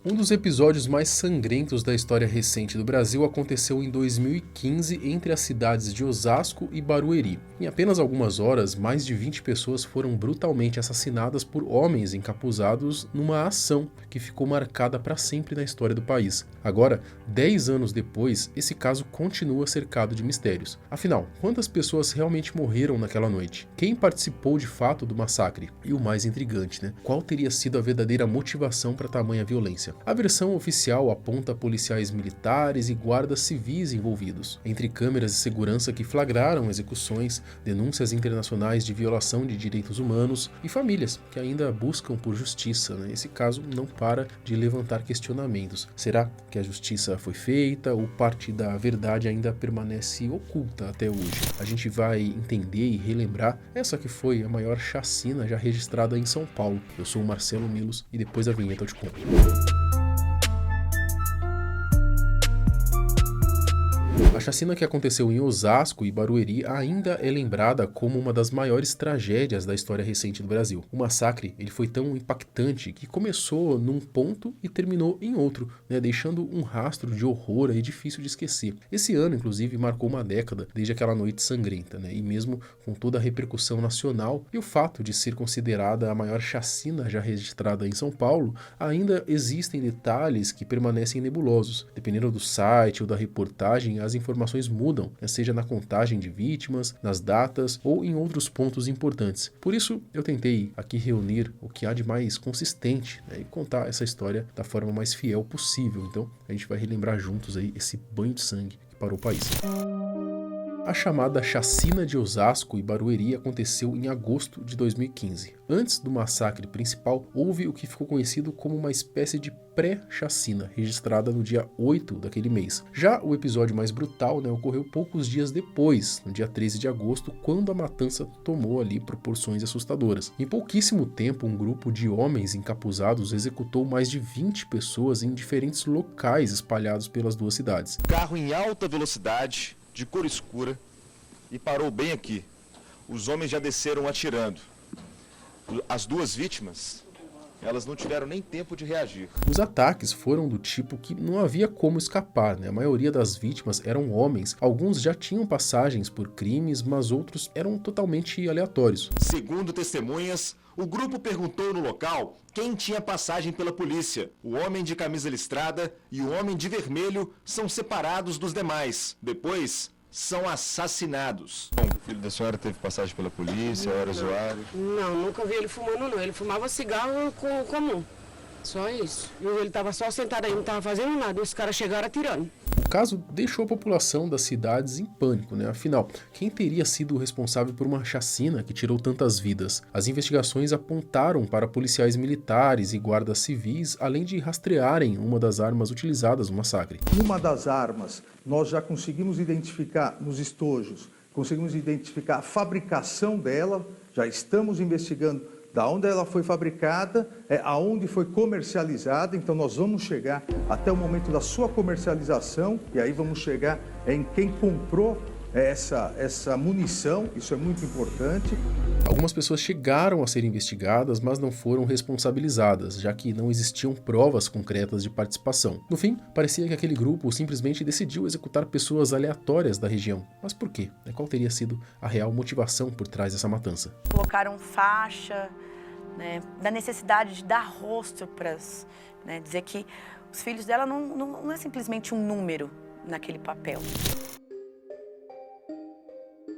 Um dos episódios mais sangrentos da história recente do Brasil aconteceu em 2015 entre as cidades de Osasco e Barueri. Em apenas algumas horas, mais de 20 pessoas foram brutalmente assassinadas por homens encapuzados numa ação que ficou marcada para sempre na história do país. Agora, 10 anos depois, esse caso continua cercado de mistérios. Afinal, quantas pessoas realmente morreram naquela noite? Quem participou de fato do massacre? E o mais intrigante, né? Qual teria sido a verdadeira motivação para tamanha violência? A versão oficial aponta policiais militares e guardas civis envolvidos. Entre câmeras de segurança que flagraram execuções, denúncias internacionais de violação de direitos humanos e famílias que ainda buscam por justiça, né? Esse caso não para de levantar questionamentos. Será que a justiça foi feita ou parte da verdade ainda permanece oculta até hoje? A gente vai entender e relembrar essa que foi a maior chacina já registrada em São Paulo. Eu sou o Marcelo Milos e depois da vinheta eu te conto. A chacina que aconteceu em Osasco e Barueri ainda é lembrada como uma das maiores tragédias da história recente do Brasil. O massacre ele foi tão impactante que começou num ponto e terminou em outro, né, deixando um rastro de horror aí difícil de esquecer. Esse ano, inclusive, marcou uma década desde aquela noite sangrenta, né, e mesmo com toda a repercussão nacional e o fato de ser considerada a maior chacina já registrada em São Paulo, ainda existem detalhes que permanecem nebulosos. Dependendo do site ou da reportagem, as informações mudam, seja na contagem de vítimas, nas datas ou em outros pontos importantes. Por isso, eu tentei aqui reunir o que há de mais consistente, né, e contar essa história da forma mais fiel possível. Então, a gente vai relembrar juntos aí esse banho de sangue que parou o país. A chamada Chacina de Osasco e Barueri aconteceu em agosto de 2015. Antes do massacre principal, houve o que ficou conhecido como uma espécie de pré-chacina, registrada no dia 8 daquele mês. Já o episódio mais brutal, né, ocorreu poucos dias depois, no dia 13 de agosto, quando a matança tomou ali proporções assustadoras. Em pouquíssimo tempo, um grupo de homens encapuzados executou mais de 20 pessoas em diferentes locais espalhados pelas duas cidades. Carro em alta velocidade, de cor escura, e parou bem aqui. Os homens já desceram atirando. As duas vítimas, elas não tiveram nem tempo de reagir. Os ataques foram do tipo que não havia como escapar, né? A maioria das vítimas eram homens, alguns já tinham passagens por crimes, mas outros eram totalmente aleatórios. Segundo testemunhas, o grupo perguntou no local quem tinha passagem pela polícia. O homem de camisa listrada e o homem de vermelho são separados dos demais. Depois, são assassinados. Bom, o filho da senhora teve passagem pela polícia, era usuário? Não, nunca vi ele fumando não. Ele fumava cigarro comum. Só isso. Ele estava só sentado aí, não estava fazendo nada. Os caras chegaram atirando. O caso deixou a população das cidades em pânico, né? Afinal, quem teria sido o responsável por uma chacina que tirou tantas vidas? As investigações apontaram para policiais militares e guardas civis, além de rastrearem uma das armas utilizadas no massacre. Uma das armas nós já conseguimos identificar nos estojos, conseguimos identificar a fabricação dela, já estamos investigando da onde ela foi fabricada, aonde foi comercializada, então nós vamos chegar até o momento da sua comercialização e aí vamos chegar em quem comprou essa munição, isso é muito importante. Algumas pessoas chegaram a ser investigadas, mas não foram responsabilizadas, já que não existiam provas concretas de participação. No fim, parecia que aquele grupo simplesmente decidiu executar pessoas aleatórias da região. Mas por quê? Qual teria sido a real motivação por trás dessa matança? Colocaram faixa, né, da necessidade de dar rosto para dizer que os filhos dela não é simplesmente um número naquele papel.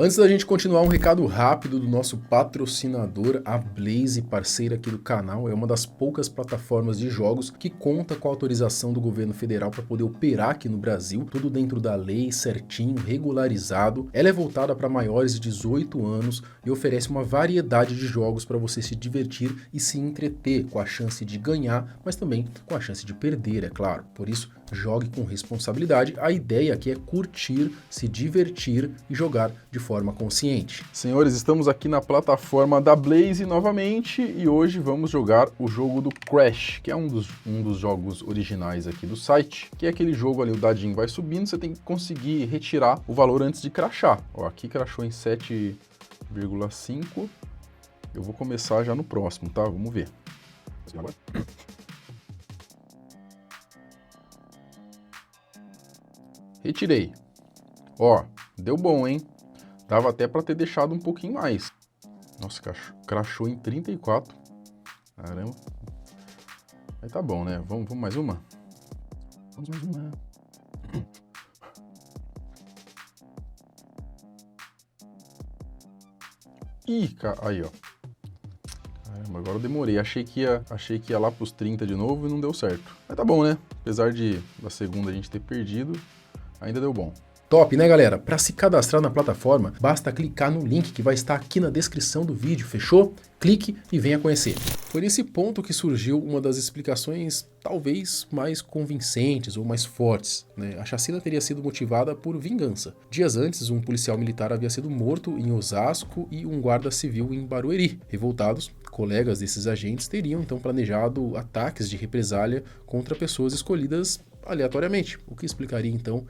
Antes da gente continuar, um recado rápido do nosso patrocinador, a Blaze, parceira aqui do canal. É uma das poucas plataformas de jogos que conta com a autorização do governo federal para poder operar aqui no Brasil, tudo dentro da lei, certinho, regularizado. Ela é voltada para maiores de 18 anos e oferece uma variedade de jogos para você se divertir e se entreter, com a chance de ganhar, mas também com a chance de perder, é claro. Por isso, jogue com responsabilidade. A ideia aqui é curtir, se divertir e jogar de forma consciente. Senhores, estamos aqui na plataforma da Blaze novamente e hoje vamos jogar o jogo do Crash, que é um dos jogos originais aqui do site, que é aquele jogo ali, o dadinho vai subindo, você tem que conseguir retirar o valor antes de crashar. Ó, aqui crashou em 7,5. Eu vou começar já no próximo, tá? Vamos ver. Retirei. Ó, deu bom, hein? Dava até pra ter deixado um pouquinho mais. Nossa, crashou em 34. Caramba. Aí tá bom, né? Vamos mais uma? Vamos mais uma. Ih, aí, ó. Caramba, agora eu demorei. Achei que ia lá pros 30 de novo e não deu certo. Mas tá bom, né? Apesar da segunda a gente ter perdido, ainda deu bom. Top, né, galera? Para se cadastrar na plataforma, basta clicar no link que vai estar aqui na descrição do vídeo, fechou? Clique e venha conhecer. Foi nesse ponto que surgiu uma das explicações talvez mais convincentes ou mais fortes, né? A chacina teria sido motivada por vingança. Dias antes, um policial militar havia sido morto em Osasco e um guarda civil em Barueri. Revoltados, colegas desses agentes teriam então planejado ataques de represália contra pessoas escolhidas aleatoriamente, o que explicaria então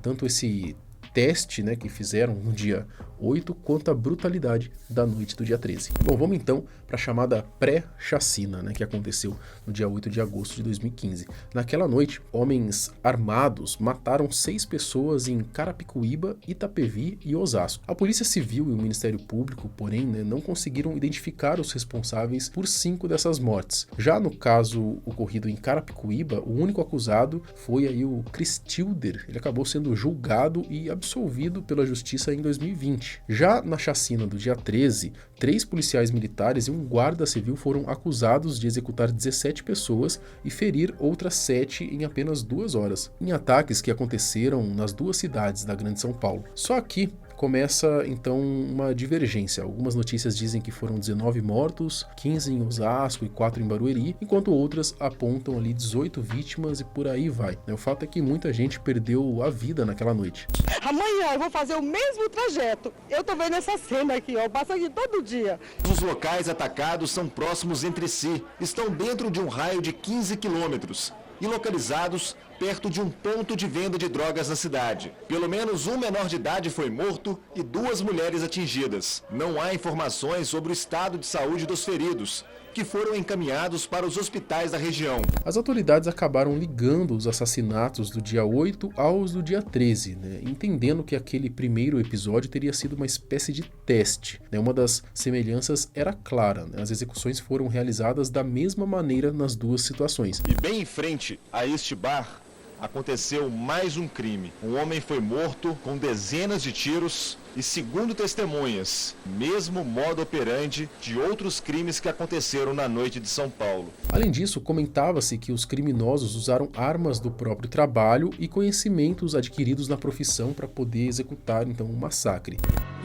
tanto esse teste, né, que fizeram no dia 8, quanto a brutalidade da noite do dia 13. Bom, vamos então para a chamada pré-chacina, né, que aconteceu no dia 8 de agosto de 2015. Naquela noite, homens armados mataram 6 pessoas em Carapicuíba, Itapevi e Osasco. A Polícia Civil e o Ministério Público, porém, né, não conseguiram identificar os responsáveis por 5 dessas mortes. Já no caso ocorrido em Carapicuíba, o único acusado foi aí o Cristilder. Ele acabou sendo julgado e absolvido pela justiça em 2020. Já na chacina do dia 13, 3 policiais militares e um guarda civil foram acusados de executar 17 pessoas e ferir outras 7 em apenas 2 horas, em ataques que aconteceram nas 2 cidades da Grande São Paulo. Só aqui começa então uma divergência. Algumas notícias dizem que foram 19 mortos, 15 em Osasco e 4 em Barueri, enquanto outras apontam ali 18 vítimas e por aí vai. O fato é que muita gente perdeu a vida naquela noite. Amanhã eu vou fazer o mesmo trajeto. Eu tô vendo essa cena aqui, ó, eu passo aqui todo dia. Os locais atacados são próximos entre si, estão dentro de um raio de 15 quilômetros e localizados perto de um ponto de venda de drogas na cidade. Pelo menos um menor de idade foi morto e 2 mulheres atingidas. Não há informações sobre o estado de saúde dos feridos, que foram encaminhados para os hospitais da região. As autoridades acabaram ligando os assassinatos do dia 8 aos do dia 13, né, entendendo que aquele primeiro episódio teria sido uma espécie de teste. Né, uma das semelhanças era clara, né, as execuções foram realizadas da mesma maneira nas 2 situações. E bem em frente a este bar, aconteceu mais um crime. Um homem foi morto com dezenas de tiros e, segundo testemunhas, mesmo modo operandi de outros crimes que aconteceram na noite de São Paulo. Além disso, comentava-se que os criminosos usaram armas do próprio trabalho e conhecimentos adquiridos na profissão para poder executar então um massacre.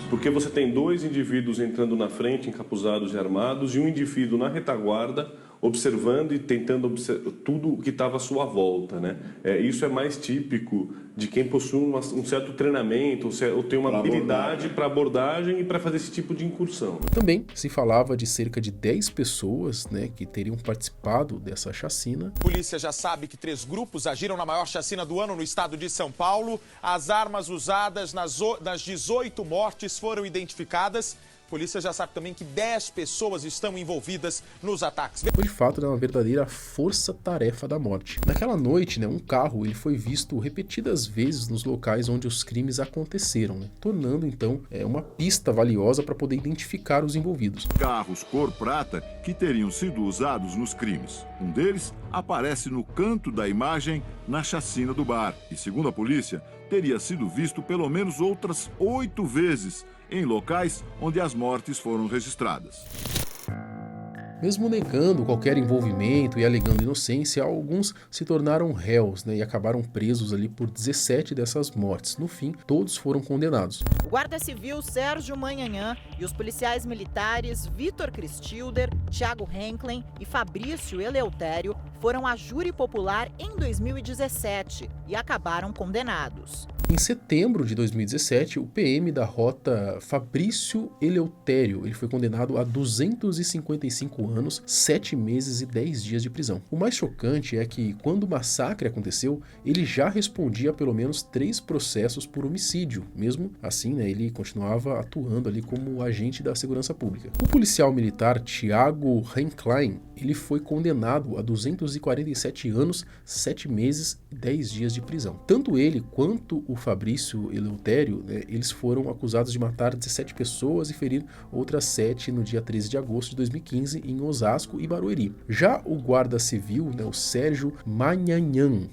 Porque você tem 2 indivíduos entrando na frente, encapuzados e armados, e um indivíduo na retaguarda, observando e tentando observar tudo o que estava à sua volta, né? Isso é mais típico de quem possui um certo treinamento ou tem uma habilidade para abordagem e para fazer esse tipo de incursão. Também se falava de cerca de 10 pessoas, né, que teriam participado dessa chacina. A polícia já sabe que 3 grupos agiram na maior chacina do ano no estado de São Paulo. As armas usadas nas 18 mortes foram identificadas. A polícia já sabe também que 10 pessoas estão envolvidas nos ataques. Foi de fato uma verdadeira força-tarefa da morte. Naquela noite, né, um carro ele foi visto repetidas vezes nos locais onde os crimes aconteceram, né, tornando então uma pista valiosa para poder identificar os envolvidos. Carros cor prata que teriam sido usados nos crimes. Um deles aparece no canto da imagem na chacina do bar e, segundo a polícia, teria sido visto pelo menos outras 8 vezes em locais onde as mortes foram registradas. Mesmo negando qualquer envolvimento e alegando inocência, alguns se tornaram réus, né, e acabaram presos ali por 17 dessas mortes. No fim, todos foram condenados. O guarda civil Sérgio Manhanhã e os policiais militares Vitor Cristilder, Thiago Henklin e Fabrício Eleutério foram a júri popular em 2017 e acabaram condenados. Em setembro de 2017, o PM da rota Fabrício Eleutério ele foi condenado a 255 anos, 7 meses e 10 dias de prisão. O mais chocante é que, quando o massacre aconteceu, ele já respondia a pelo menos 3 processos por homicídio. Mesmo assim, né, ele continuava atuando ali como agente da segurança pública. O policial militar Thiago Henklein, ele foi condenado a 247 anos, 7 meses e 10 dias de prisão. Tanto ele quanto o Fabrício Eleutério, né, eles foram acusados de matar 17 pessoas e ferir outras 7 no dia 13 de agosto de 2015 em Osasco e Barueri. Já o guarda civil, né, o Sérgio Manhanhan,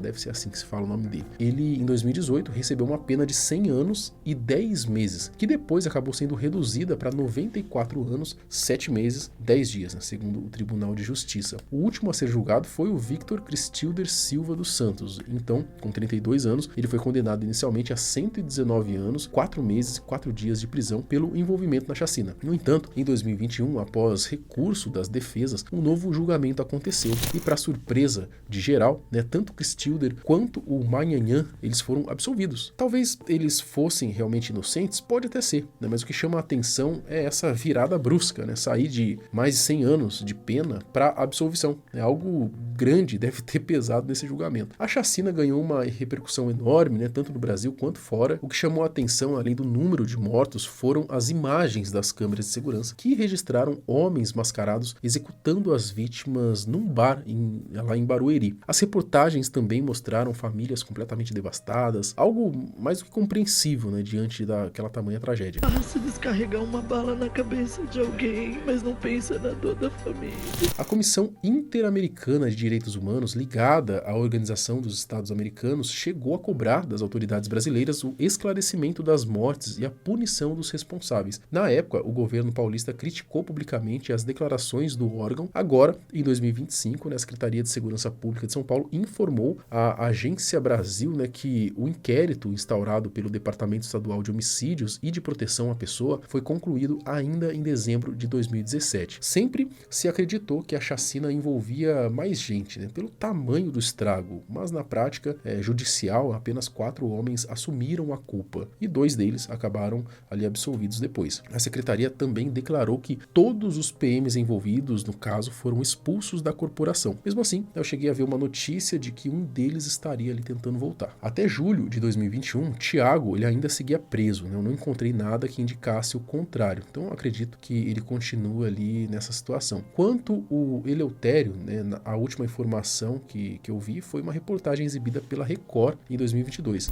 deve ser assim que se fala o nome dele, ele em 2018 recebeu uma pena de 100 anos e 10 meses, que depois acabou sendo reduzida para 94 anos, 7 meses, 10 dias, né, segundo o Tribunal de Justiça. O último a ser julgado foi o Victor Cristilder Silva dos Santos. Então, com 32 anos, ele foi condenado inicialmente a 119 anos, 4 meses e 4 dias de prisão pelo envolvimento na chacina. No entanto, em 2021, após recurso das defesas, um novo julgamento aconteceu e, para surpresa de geral, né, tanto Cristilder quanto o Manhanhan, eles foram absolvidos. Talvez eles fossem realmente inocentes, pode até ser, né, mas o que chama a atenção é essa virada brusca, né, sair de mais de 100 anos de pena para absolvição. É algo grande, deve ter pesado nesse julgamento. A chacina ganhou uma repercussão enorme, né, tanto no Brasil quanto fora. O que chamou a atenção, além do número de mortos, foram as imagens das câmeras de segurança que registraram homens mascarados executando as vítimas num bar lá em Barueri. As reportagens também mostraram famílias completamente devastadas, algo mais do que compreensível, né, diante daquela tamanha tragédia. Basta descarregar uma bala na cabeça de alguém, mas não pensa na dor da família. A Comissão Interamericana de Direitos Humanos, ligada à Organização dos Estados Americanos, chegou a cobrar das autoridades brasileiras o esclarecimento das mortes e a punição dos responsáveis. Na época, o governo paulista criticou publicamente as declarações do órgão. Agora, em 2025, né, a Secretaria de Segurança Pública de São Paulo informou à Agência Brasil, né, que o inquérito instaurado pelo Departamento Estadual de Homicídios e de Proteção à Pessoa foi concluído ainda em dezembro de 2017. Sempre se acreditou que a chacina envolvia mais gente, né, pelo tamanho do estrago, mas na prática judicial, apenas 4 homens assumiram a culpa e 2 deles acabaram ali absolvidos depois. A secretaria também declarou que todos os PMs envolvidos no caso foram expulsos da corporação. Mesmo assim, eu cheguei a ver uma notícia de que um deles estaria ali tentando voltar. Até julho de 2021, Thiago, ele ainda seguia preso, né? Eu não encontrei nada que indicasse o contrário. Então, acredito que ele continua ali nessa situação. Quanto o Eleutério, né, a última informação que eu vi foi uma reportagem exibida pela Record em 2022.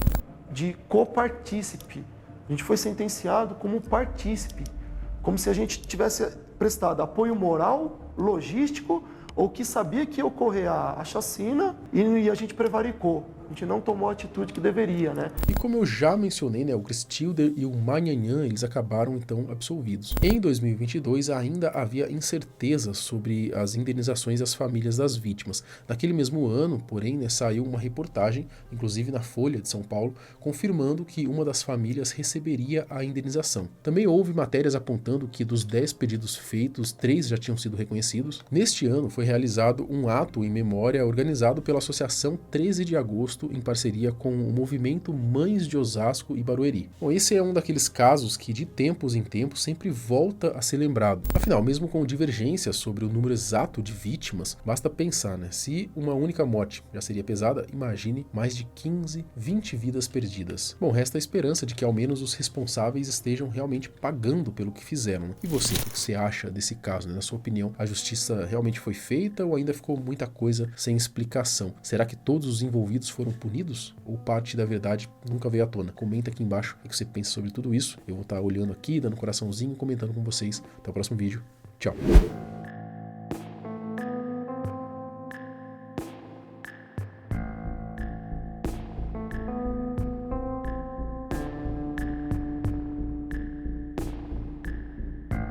De copartícipe. A gente foi sentenciado como partícipe, como se a gente tivesse prestado apoio moral, logístico, ou que sabia que ia ocorrer a chacina e a gente prevaricou. A gente não tomou a atitude que deveria, né? E como eu já mencionei, né, o Cristilder e o Manhanhan, eles acabaram então absolvidos. Em 2022 ainda havia incerteza sobre as indenizações às famílias das vítimas. Naquele mesmo ano, porém, né, saiu uma reportagem, inclusive na Folha de São Paulo, confirmando que uma das famílias receberia a indenização. Também houve matérias apontando que dos 10 pedidos feitos, 3 já tinham sido reconhecidos. Neste ano foi realizado um ato em memória organizado pela Associação 13 de Agosto, em parceria com o movimento Mães de Osasco e Barueri. Bom, esse é um daqueles casos que de tempos em tempos sempre volta a ser lembrado. Afinal, mesmo com divergências sobre o número exato de vítimas, basta pensar, né? Se uma única morte já seria pesada, imagine mais de 15, 20 vidas perdidas. Bom, resta a esperança de que ao menos os responsáveis estejam realmente pagando pelo que fizeram, né? E você, o que você acha desse caso, né? Na sua opinião, a justiça realmente foi feita ou ainda ficou muita coisa sem explicação? Será que todos os envolvidos foram punidos? Ou parte da verdade nunca veio à tona? Comenta aqui embaixo o que você pensa sobre tudo isso. Eu vou estar olhando aqui, dando coraçãozinho, comentando com vocês. Até o próximo vídeo. Tchau!